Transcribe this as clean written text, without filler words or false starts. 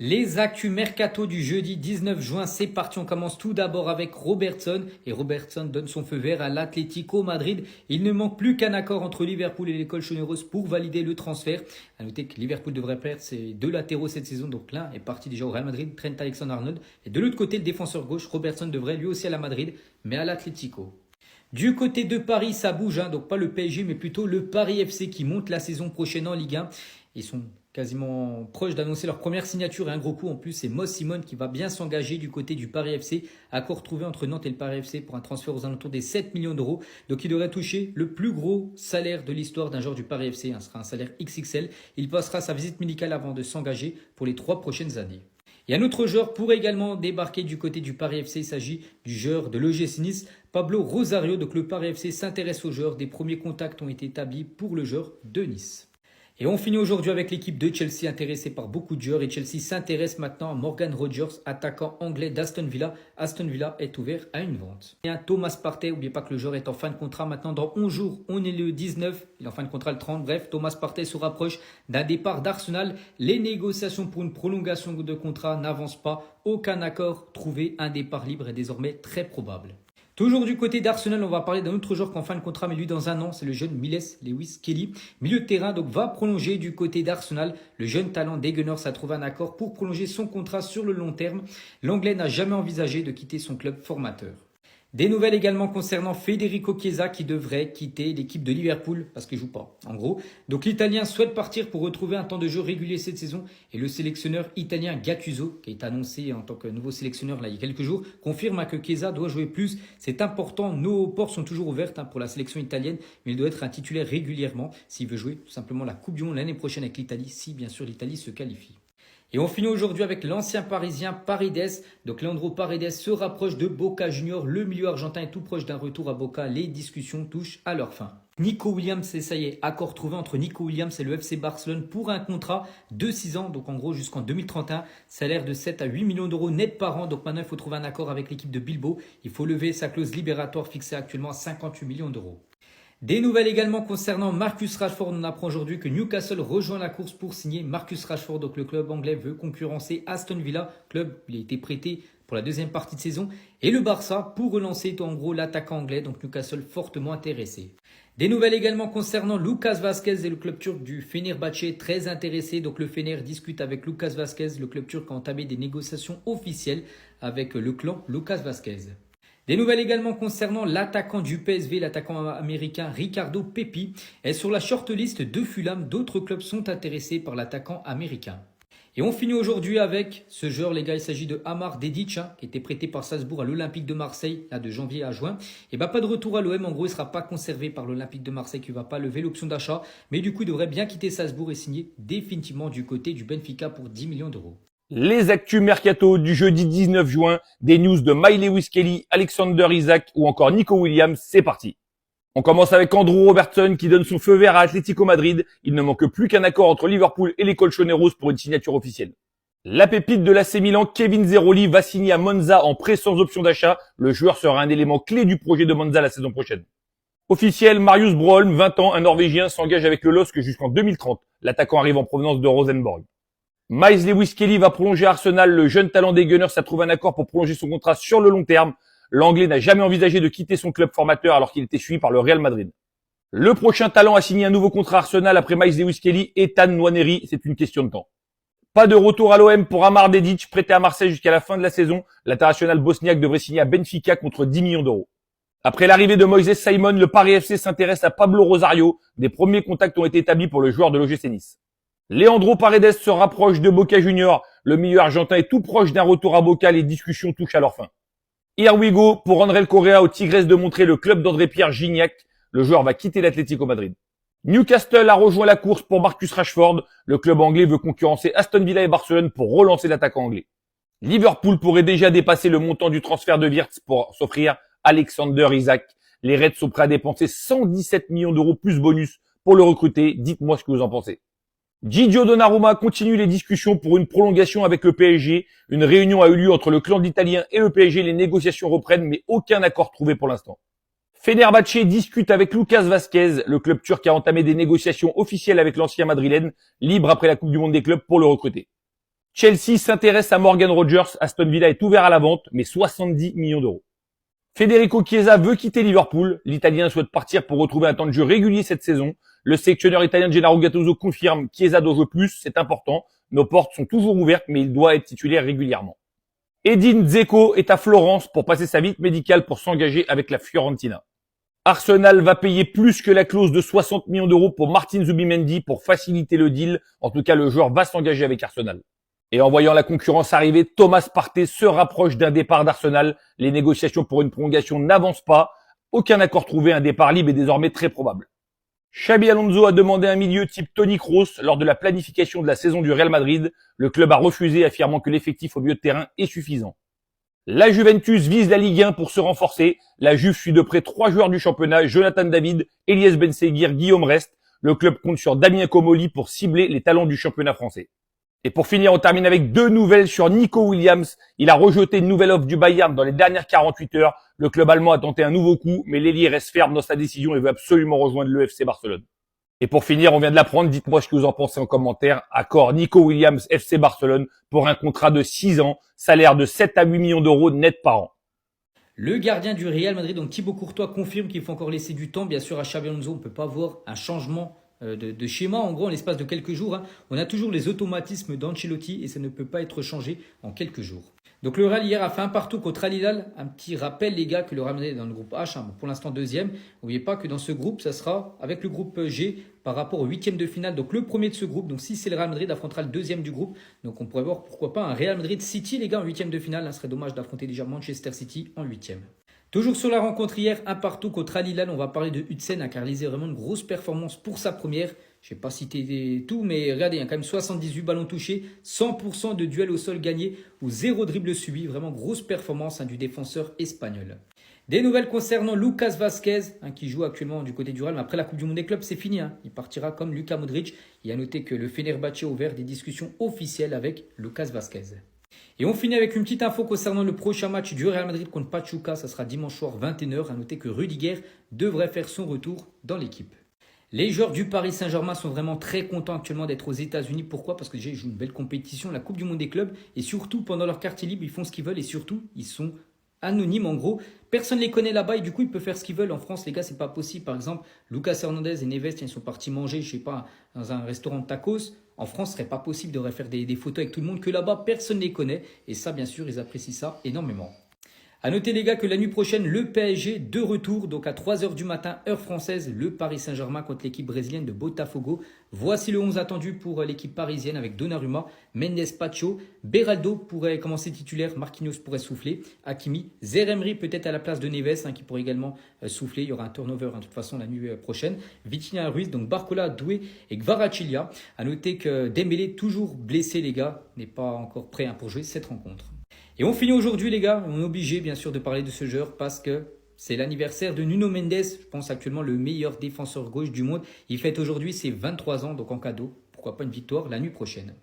Les actus mercato du jeudi 19 juin, c'est parti. On commence tout d'abord avec Robertson. Et Robertson donne son feu vert à l'Atlético Madrid. Il ne manque plus qu'un accord entre Liverpool et les Colchoneros pour valider le transfert. À noter que Liverpool devrait perdre ses deux latéraux cette saison. Donc l'un est parti déjà au Real Madrid, Trent Alexander-Arnold. Et de l'autre côté, le défenseur gauche, Robertson, devrait lui aussi à la Madrid, mais à l'Atlético. Du côté de Paris, ça bouge, donc pas le PSG, mais plutôt le Paris FC qui monte la saison prochaine en Ligue 1. Ils sont quasiment proches d'annoncer leur première signature et un gros coup en plus, c'est Moss Simon qui va bien s'engager du côté du Paris FC. Accord trouvé entre Nantes et le Paris FC pour un transfert aux alentours des 7 millions d'euros. Donc il devrait toucher le plus gros salaire de l'histoire d'un joueur du Paris FC. Ce sera un salaire XXL. Il passera sa visite médicale avant de s'engager pour les 3 prochaines années. Et un autre joueur pourrait également débarquer du côté du Paris FC. Il s'agit du joueur de l'OGC Nice, Pablo Rosario. Donc le Paris FC s'intéresse au joueur. Des premiers contacts ont été établis pour le joueur de Nice. Et on finit aujourd'hui avec l'équipe de Chelsea intéressée par beaucoup de joueurs. Et Chelsea s'intéresse maintenant à Morgan Rogers, attaquant anglais d'Aston Villa. Aston Villa est ouvert à une vente. Et un Thomas Partey, n'oubliez pas que le joueur est en fin de contrat maintenant dans 11 jours. On est le 19, il est en fin de contrat le 30. Bref, Thomas Partey se rapproche d'un départ d'Arsenal. Les négociations pour une prolongation de contrat n'avancent pas. Aucun accord trouvé. Un départ libre est désormais très probable. Toujours du côté d'Arsenal, on va parler d'un autre joueur qu'en fin de contrat, mais lui dans un an, c'est le jeune Miles Lewis Kelly. Milieu de terrain, donc va prolonger du côté d'Arsenal. Le jeune talent des Gunners a trouvé un accord pour prolonger son contrat sur le long terme. L'Anglais n'a jamais envisagé de quitter son club formateur. Des nouvelles également concernant Federico Chiesa qui devrait quitter l'équipe de Liverpool parce qu'il ne joue pas, en gros. Donc l'Italien souhaite partir pour retrouver un temps de jeu régulier cette saison. Et le sélectionneur italien Gattuso, qui est annoncé en tant que nouveau sélectionneur là, il y a quelques jours, confirme que Chiesa doit jouer plus. C'est important, nos portes sont toujours ouvertes pour la sélection italienne, mais il doit être un titulaire régulièrement s'il veut jouer tout simplement la Coupe du Monde l'année prochaine avec l'Italie, si bien sûr l'Italie se qualifie. Et on finit aujourd'hui avec l'ancien parisien Paredes. Donc Leandro Paredes se rapproche de Boca Juniors. Le milieu argentin est tout proche d'un retour à Boca. Les discussions touchent à leur fin. Nico Williams, ça y est, accord trouvé entre Nico Williams et le FC Barcelone pour un contrat de 6 ans. Donc en gros jusqu'en 2031, salaire de 7 à 8 millions d'euros net par an. Donc maintenant il faut trouver un accord avec l'équipe de Bilbao. Il faut lever sa clause libératoire fixée actuellement à 58 millions d'euros. Des nouvelles également concernant Marcus Rashford. On apprend aujourd'hui que Newcastle rejoint la course pour signer Marcus Rashford. Donc le club anglais veut concurrencer Aston Villa. Club, il a été prêté pour la deuxième partie de saison. Et le Barça pour relancer en gros l'attaquant anglais. Donc Newcastle fortement intéressé. Des nouvelles également concernant Lucas Vazquez et le club turc du Fenerbahçe très intéressé. Donc le Fener discute avec Lucas Vazquez. Le club turc a entamé des négociations officielles avec le clan Lucas Vazquez. Des nouvelles également concernant l'attaquant du PSV, l'attaquant américain Ricardo Pepi, est sur la shortlist de Fulham. D'autres clubs sont intéressés par l'attaquant américain. Et on finit aujourd'hui avec ce joueur, les gars, il s'agit de Amar Dedic, qui était prêté par Salzbourg à l'Olympique de Marseille, là, de janvier à juin. Et pas de retour à l'OM, en gros, il ne sera pas conservé par l'Olympique de Marseille qui ne va pas lever l'option d'achat. Mais du coup, il devrait bien quitter Salzbourg et signer définitivement du côté du Benfica pour 10 millions d'euros. Les actus mercato du jeudi 19 juin, des news de Miley Lewis Kelly, Alexander Isak ou encore Nico Williams, c'est parti. On commence avec Andrew Robertson qui donne son feu vert à Atlético Madrid. Il ne manque plus qu'un accord entre Liverpool et les Colchoneros pour une signature officielle. La pépite de l'AC Milan, Kevin Zeroli, va signer à Monza en prêt sans option d'achat. Le joueur sera un élément clé du projet de Monza la saison prochaine. Officiel, Marius Broholm, 20 ans, un Norvégien, s'engage avec le LOSC jusqu'en 2030. L'attaquant arrive en provenance de Rosenborg. Miles Lewis Kelly va prolonger Arsenal. Le jeune talent des Gunners a trouvé un accord pour prolonger son contrat sur le long terme. L'Anglais n'a jamais envisagé de quitter son club formateur alors qu'il était suivi par le Real Madrid. Le prochain talent a signé un nouveau contrat Arsenal après Miles Lewis Kelly, Ethan Nwaneri. C'est une question de temps. Pas de retour à l'OM pour Amar Dedic, prêté à Marseille jusqu'à la fin de la saison. L'international bosniaque devrait signer à Benfica contre 10 millions d'euros. Après l'arrivée de Moises Simon, le Paris FC s'intéresse à Pablo Rosario. Des premiers contacts ont été établis pour le joueur de l'OGC Nice. Leandro Paredes se rapproche de Boca Juniors. Le milieu argentin est tout proche d'un retour à Boca. Les discussions touchent à leur fin. Here we go pour André Correa au Tigres de montrer le club d'André-Pierre Gignac. Le joueur va quitter l'Atlético Madrid. Newcastle a rejoint la course pour Marcus Rashford. Le club anglais veut concurrencer Aston Villa et Barcelone pour relancer l'attaquant anglais. Liverpool pourrait déjà dépasser le montant du transfert de Wirtz pour s'offrir Alexander Isak. Les Reds sont prêts à dépenser 117 millions d'euros plus bonus pour le recruter. Dites-moi ce que vous en pensez. Gigio Donnarumma continue les discussions pour une prolongation avec le PSG. Une réunion a eu lieu entre le clan d'Italiens et le PSG. Les négociations reprennent, mais aucun accord trouvé pour l'instant. Fenerbahçe discute avec Lucas Vazquez. Le club turc a entamé des négociations officielles avec l'ancien madrilène, libre après la Coupe du Monde des clubs pour le recruter. Chelsea s'intéresse à Morgan Rogers. Aston Villa est ouvert à la vente, mais 70 millions d'euros. Federico Chiesa veut quitter Liverpool. L'Italien souhaite partir pour retrouver un temps de jeu régulier cette saison. Le sélectionneur italien Gennaro Gattuso confirme Chiesa doit jouer plus, c'est important. Nos portes sont toujours ouvertes, mais il doit être titulaire régulièrement. Edin Dzeko est à Florence pour passer sa visite médicale pour s'engager avec la Fiorentina. Arsenal va payer plus que la clause de 60 millions d'euros pour Martin Zubimendi pour faciliter le deal. En tout cas, le joueur va s'engager avec Arsenal. Et en voyant la concurrence arriver, Thomas Partey se rapproche d'un départ d'Arsenal. Les négociations pour une prolongation n'avancent pas. Aucun accord trouvé, un départ libre est désormais très probable. Xabi Alonso a demandé un milieu type Toni Kroos lors de la planification de la saison du Real Madrid. Le club a refusé, affirmant que l'effectif au milieu de terrain est suffisant. La Juventus vise la Ligue 1 pour se renforcer. La Juve suit de près 3 joueurs du championnat, Jonathan David, Elias Benseguir, Guillaume Rest. Le club compte sur Damien Comolli pour cibler les talents du championnat français. Et pour finir, on termine avec 2 nouvelles sur Nico Williams. Il a rejeté une nouvelle offre du Bayern dans les dernières 48 heures. Le club allemand a tenté un nouveau coup, mais l'ailier reste ferme dans sa décision et veut absolument rejoindre le FC Barcelone. Et pour finir, on vient de l'apprendre, dites-moi ce que vous en pensez en commentaire. Accord Nico Williams, FC Barcelone, pour un contrat de 6 ans, salaire de 7 à 8 millions d'euros net par an. Le gardien du Real Madrid, donc Thibaut Courtois, confirme qu'il faut encore laisser du temps. Bien sûr, à Xabi Alonso, on ne peut pas voir un changement de schéma. En gros, en l'espace de quelques jours, on a toujours les automatismes d'Ancelotti et ça ne peut pas être changé en quelques jours. Donc le Real hier a fait un partout contre Al Hilal. Un petit rappel les gars que le Real Madrid est dans le groupe H, bon, pour l'instant deuxième. N'oubliez pas que dans ce groupe, ça sera avec le groupe G par rapport au huitième de finale. Donc le premier de ce groupe, donc si c'est le Real Madrid, affrontera le deuxième du groupe. Donc on pourrait voir pourquoi pas un Real Madrid City les gars en huitième de finale. Ce serait dommage d'affronter déjà Manchester City en huitième. Toujours sur la rencontre hier, un partout contre Al Hilal. On va parler de Huijsen qui a réalisé vraiment une grosse performance pour sa première. Je ne vais pas citer tout, mais regardez, il y a quand même 78 ballons touchés, 100% de duels au sol gagnés ou 0 dribble subi. Vraiment grosse performance du défenseur espagnol. Des nouvelles concernant Lucas Vazquez, qui joue actuellement du côté du Real. Mais après la Coupe du Monde des clubs, c'est fini. Il partira comme Luka Modric. Il a noté que le Fenerbahçe a ouvert des discussions officielles avec Lucas Vazquez. Et on finit avec une petite info concernant le prochain match du Real Madrid contre Pachuca. Ça sera dimanche soir 21h. À noter que Rudiger devrait faire son retour dans l'équipe. Les joueurs du Paris Saint-Germain sont vraiment très contents actuellement d'être aux États-Unis. Pourquoi? Parce que déjà ils jouent une belle compétition, la Coupe du Monde des clubs. Et surtout, pendant leur quartier libre, ils font ce qu'ils veulent. Et surtout, ils sont anonymes en gros. Personne ne les connaît là-bas et du coup, ils peuvent faire ce qu'ils veulent. En France, les gars, c'est pas possible. Par exemple, Lucas Hernandez et Neves, ils sont partis manger, je sais pas, dans un restaurant de tacos. En France, ce serait pas possible de faire des photos avec tout le monde que là-bas, personne ne les connaît. Et ça, bien sûr, ils apprécient ça énormément. A noter les gars que la nuit prochaine, le PSG de retour, donc à 3h du matin, heure française, le Paris Saint-Germain contre l'équipe brésilienne de Botafogo. Voici le 11 attendu pour l'équipe parisienne avec Donnarumma, Mendes, Pacho, Beraldo pourrait commencer titulaire, Marquinhos pourrait souffler, Hakimi, Zeremri peut-être à la place de Neves qui pourrait également souffler. Il y aura un turnover de toute façon la nuit prochaine. Vitinha Ruiz, donc Barcola, Doué et Kvaratskhelia. A noter que Dembélé, toujours blessé les gars, n'est pas encore prêt pour jouer cette rencontre. Et on finit aujourd'hui les gars, on est obligé bien sûr de parler de ce joueur parce que c'est l'anniversaire de Nuno Mendes, je pense actuellement le meilleur défenseur gauche du monde. Il fête aujourd'hui ses 23 ans, donc en cadeau, pourquoi pas une victoire la nuit prochaine.